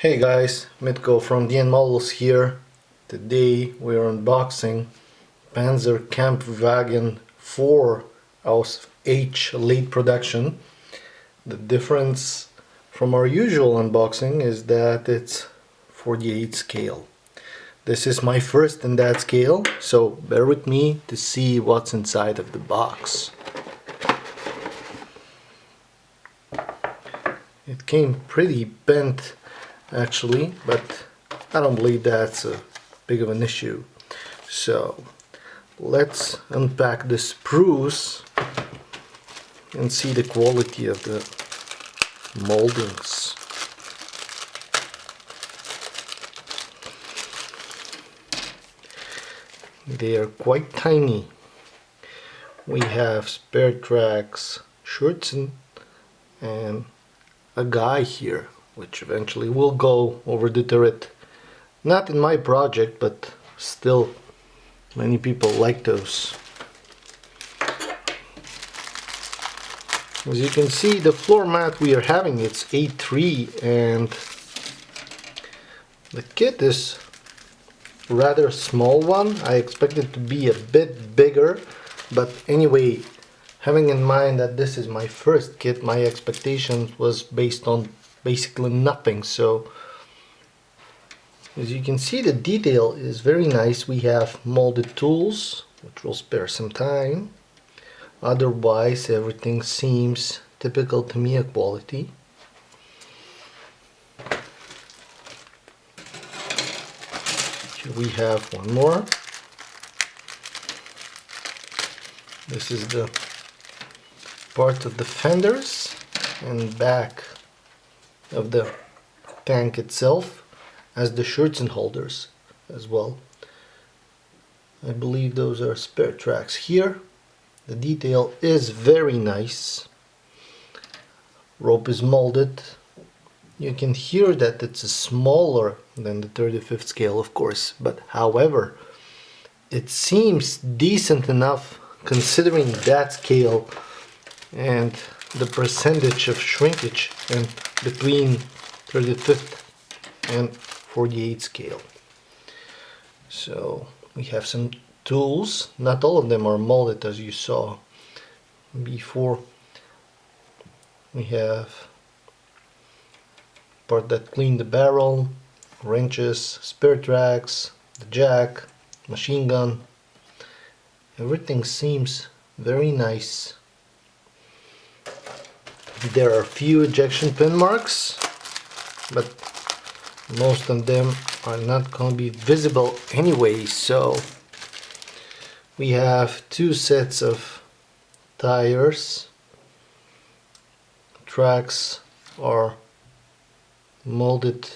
Hey guys, Mitko from DN Models here. Today we're unboxing Panzerkampfwagen 4 Ausf.H late production. The difference from our usual unboxing is that it's 48 scale. This is my first in that scale, so bear with me to see what's inside of the box. It came pretty bent actually, but I don't believe that's a big of an issue. So let's unpack the sprues and see the quality of the moldings. They are quite tiny. We have spare tracks, Schürzen, and a guy here, which eventually will go over the turret. Not in my project, but still many people like those. As you can see, the floor mat we are having, it's A3, and the kit is rather small one. I expect it to be a bit bigger, but anyway, having in mind that this is my first kit, my expectation was based on basically nothing. So as you can see, the detail is very nice. We have molded tools, which will spare some time. Otherwise everything seems typical Tamiya quality. Here we have one more. This is the part of the fenders and back of the tank itself, as the Schürzen holders as well. I believe those are spare tracks here. The detail is very nice. Rope is molded. You can hear that it's smaller than the 35th scale, of course, but however, it seems decent enough considering that scale and the percentage of shrinkage and between 35th and 48 scale. So we have some tools. Not all of them are molded, as you saw before. We have part that clean the barrel, wrenches, spare tracks, the jack, machine gun. Everything seems very nice. There are a few ejection pin marks, but most of them are not going to be visible anyway. So we have two sets of tires. Tracks are molded,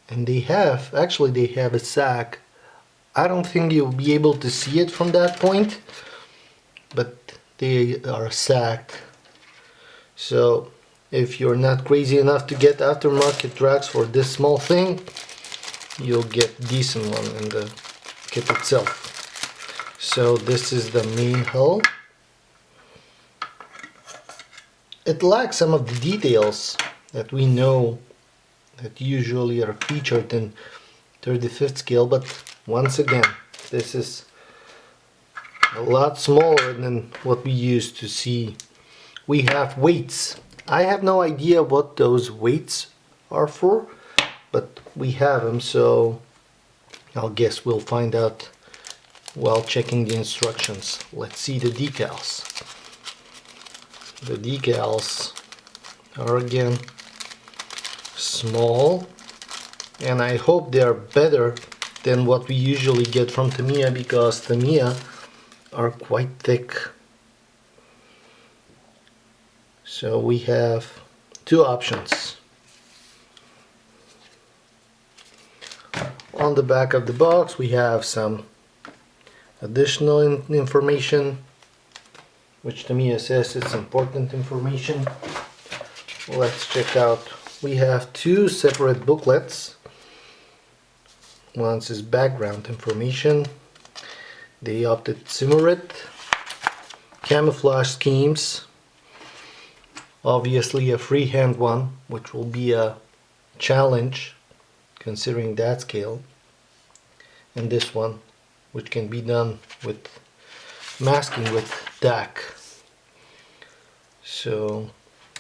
and they have a sag. I don't think you'll be able to see it from that point, but they are sagged. So if you're not crazy enough to get aftermarket tracks for this small thing, you'll get decent one in the kit itself. So this is the main hull. It lacks some of the details that we know that usually are featured in 35th scale, but once again, this is a lot smaller than what we used to see. We have weights. I have no idea what those weights are for, but we have them, so I'll guess we'll find out while checking the instructions. Let's see the decals. The decals are again small, and I hope they are better than what we usually get from Tamiya, because Tamiya are quite thick. So we have two options. On the back of the box we have some additional information, which Tamiya says it's important information. Let's check out. We have two separate booklets. One is background information. They opted Simmerit. Camouflage schemes. Obviously a freehand one, which will be a challenge considering that scale, and this one, which can be done with masking with DAC. So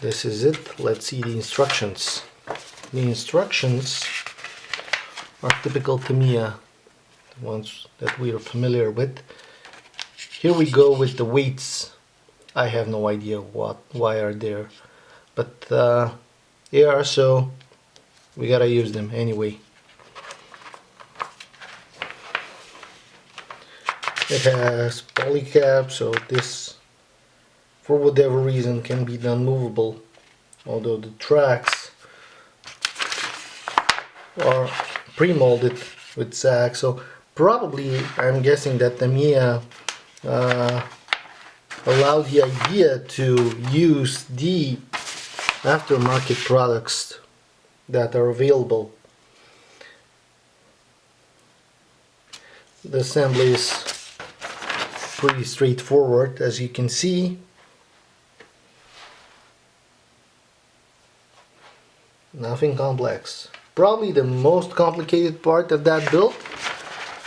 this is it. Let's see the instructions. The instructions are typical Tamiya, the ones that we are familiar with. Here we go with the weights. I have no idea why are there, but they are, so we gotta use them anyway. It has polycap, so this, for whatever reason, can be done movable, although the tracks are pre-molded with SAG. So probably, I'm guessing that Tamiya allowed the idea to use the aftermarket products that are available. The assembly is pretty straightforward, as you can see. Nothing complex. Probably the most complicated part of that build,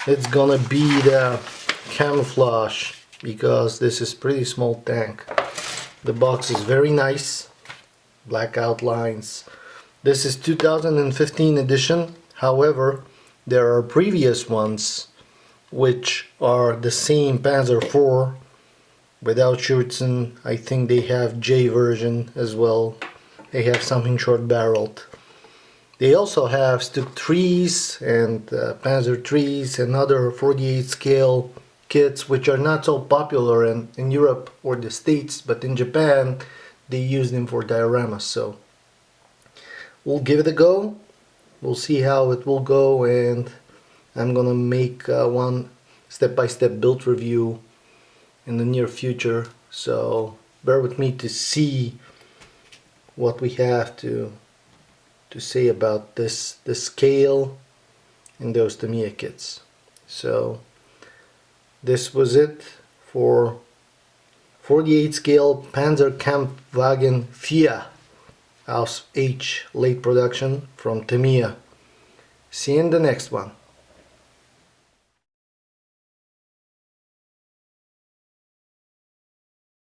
it's gonna be the camouflage, because this is pretty small tank. The box is very nice, black outlines. This is 2015 edition. However, there are previous ones which are the same Panzer IV without Schürzen. I think they have J version as well. They have something short barreled. They also have Stugs IIIs and Panzer IIIs and other 48 scale kits which are not so popular in Europe or the States, but in Japan they use them for dioramas. So we'll give it a go. We'll see how it will go, and I'm gonna make one step-by-step build review in the near future, so bear with me to see what we have to say about this scale and those Tamiya kits. So this was it for 48 scale Panzerkampfwagen IV Ausf.H late production from Tamiya. See you in the next one.